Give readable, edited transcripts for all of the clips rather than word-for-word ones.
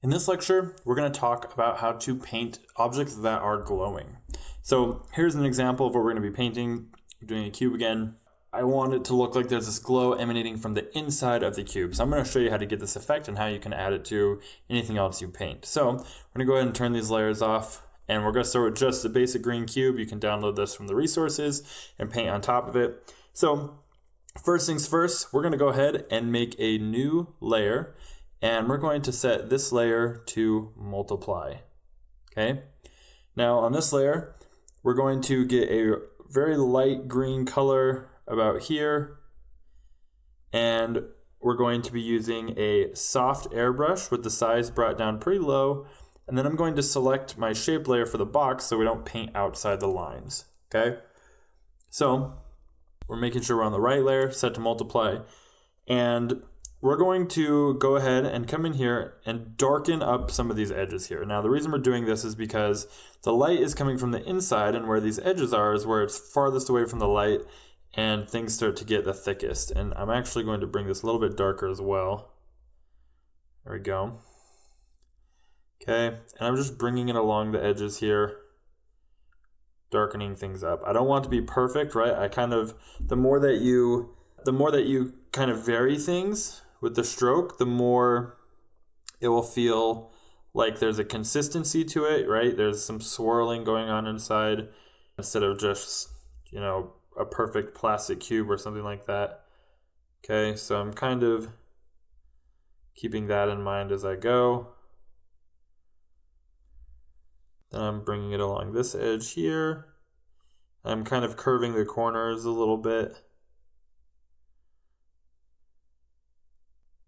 In this lecture, we're going to talk about how to paint objects that are glowing. So here's an example of what we're going to be painting. We're doing a cube again. I want it to look like there's this glow emanating from the inside of the cube. So I'm going to show you how to get this effect and how you can add it to anything else you paint. So we're going to go ahead and turn these layers off, and we're going to start with just the basic green cube. You can download this from the resources and paint on top of it. So first things first, we're going to go ahead and make a new layer. And we're going to set this layer to multiply, okay? Now on this layer, we're going to get a very light green color about here. And we're going to be using a soft airbrush with the size brought down pretty low. And then I'm going to select my shape layer for the box so we don't paint outside the lines, okay? So we're making sure we're on the right layer, set to multiply. And we're going to go ahead and come in here and darken up some of these edges here. Now the reason we're doing this is because the light is coming from the inside, and where these edges are is where it's farthest away from the light and things start to get the thickest. And I'm actually going to bring this a little bit darker as well. There we go. Okay, and I'm just bringing it along the edges here, darkening things up. I don't want it to be perfect, right? The more that you kind of vary things with the stroke, the more it will feel like there's a consistency to it, right? There's some swirling going on inside instead of just, a perfect plastic cube or something like that. Okay, so I'm kind of keeping that in mind as I go. Then I'm bringing it along this edge here. I'm kind of curving the corners a little bit.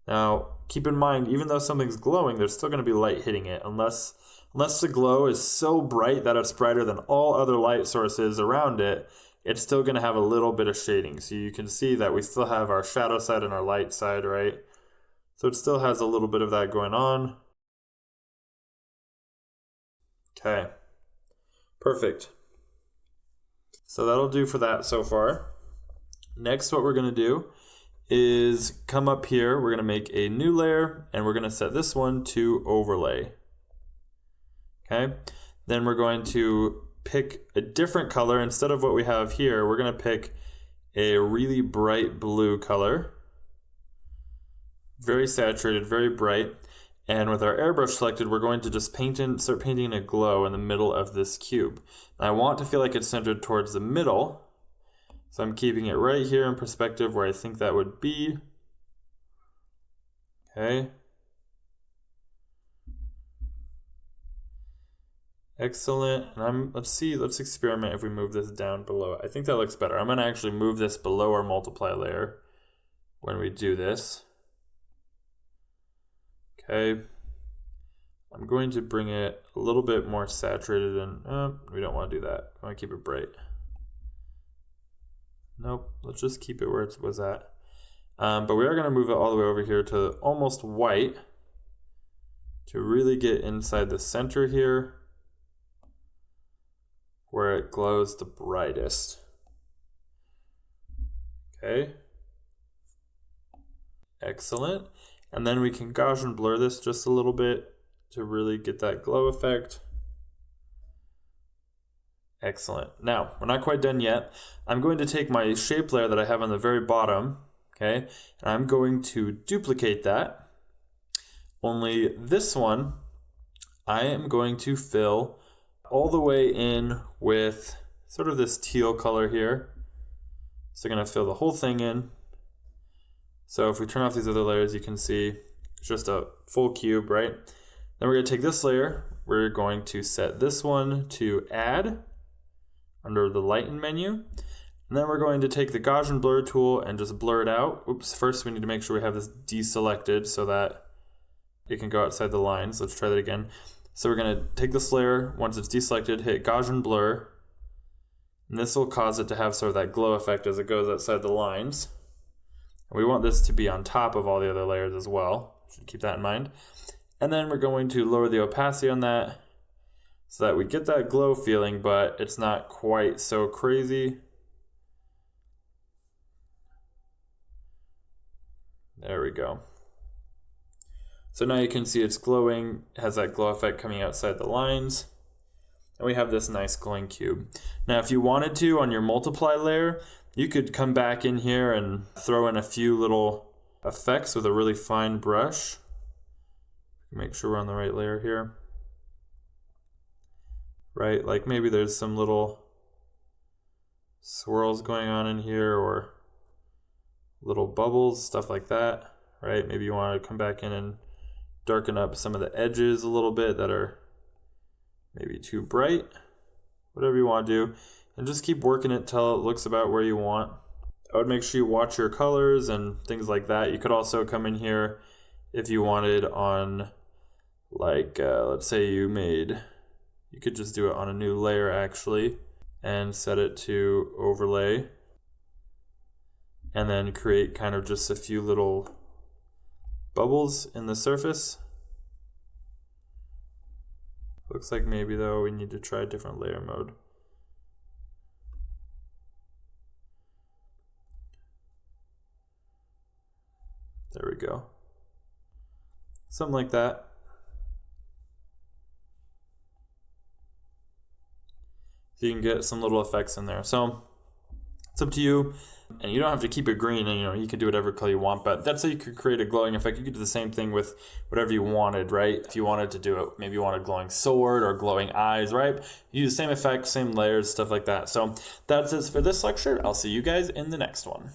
Now, keep in mind, even though something's glowing, there's still going to be light hitting it, unless the glow is so bright that it's brighter than all other light sources around it, it's still going to have a little bit of shading. So you can see that we still have our shadow side and our light side, right? So it still has a little bit of that going on. Okay, perfect. So that'll do for that so far. Next, what we're going to do is come up here, we're going to make a new layer, and we're going to set this one to overlay. Okay, then we're going to pick a different color. Instead of what we have here, we're going to pick a really bright blue color, very saturated, very bright. And with our airbrush selected, we're going to just start painting a glow in the middle of this cube. And I want to feel like it's centered towards the middle. So I'm keeping it right here in perspective where I think that would be. Okay. Excellent. And let's experiment if we move this down below. I think that looks better. I'm going to actually move this below our multiply layer when we do this. Okay. I'm going to bring it a little bit more saturated, and we don't want to do that. I want to keep it bright. Nope, let's just keep it where it was at. But we are going to move it all the way over here to almost white to really get inside the center here where it glows the brightest. Okay. Excellent. And then we can Gaussian blur this just a little bit to really get that glow effect. Excellent. Now, we're not quite done yet. I'm going to take my shape layer that I have on the very bottom, okay, and I'm going to duplicate that. Only this one, I am going to fill all the way in with sort of this teal color here. So I'm going to fill the whole thing in. So if we turn off these other layers, you can see it's just a full cube, right? Then we're going to take this layer. We're going to set this one to add under the lighten menu. And then we're going to take the Gaussian blur tool and just blur it out. Oops, first we need to make sure we have this deselected so that it can go outside the lines. Let's try that again. So we're going to take this layer, once it's deselected, hit Gaussian blur. And this will cause it to have sort of that glow effect as it goes outside the lines. And we want this to be on top of all the other layers as well. Should keep that in mind. And then we're going to lower the opacity on that so that we get that glow feeling, but it's not quite so crazy. There we go. So now you can see it's glowing, it has that glow effect coming outside the lines. And we have this nice glowing cube. Now if you wanted to, on your multiply layer, you could come back in here and throw in a few little effects with a really fine brush. Make sure we're on the right layer here. Right, like maybe there's some little swirls going on in here or little bubbles, stuff like that, right? Maybe you want to come back in and darken up some of the edges a little bit that are maybe too bright, whatever you want to do, and just keep working it till it looks about where you want. I would make sure you watch your colors and things like that. You could also come in here if you wanted on, like, let's say you could just do it on a new layer actually and set it to overlay and then create kind of just a few little bubbles in the surface. Looks like maybe though we need to try a different layer mode. There we go. Something like that. So you can get some little effects in there. So it's up to you. And you don't have to keep it green, and you can do whatever color you want, but that's how you could create a glowing effect. You could do the same thing with whatever you wanted, right? If you wanted to do it, maybe you want a glowing sword or glowing eyes, right? You use the same effect, same layers, stuff like that. So that's it for this lecture. I'll see you guys in the next one.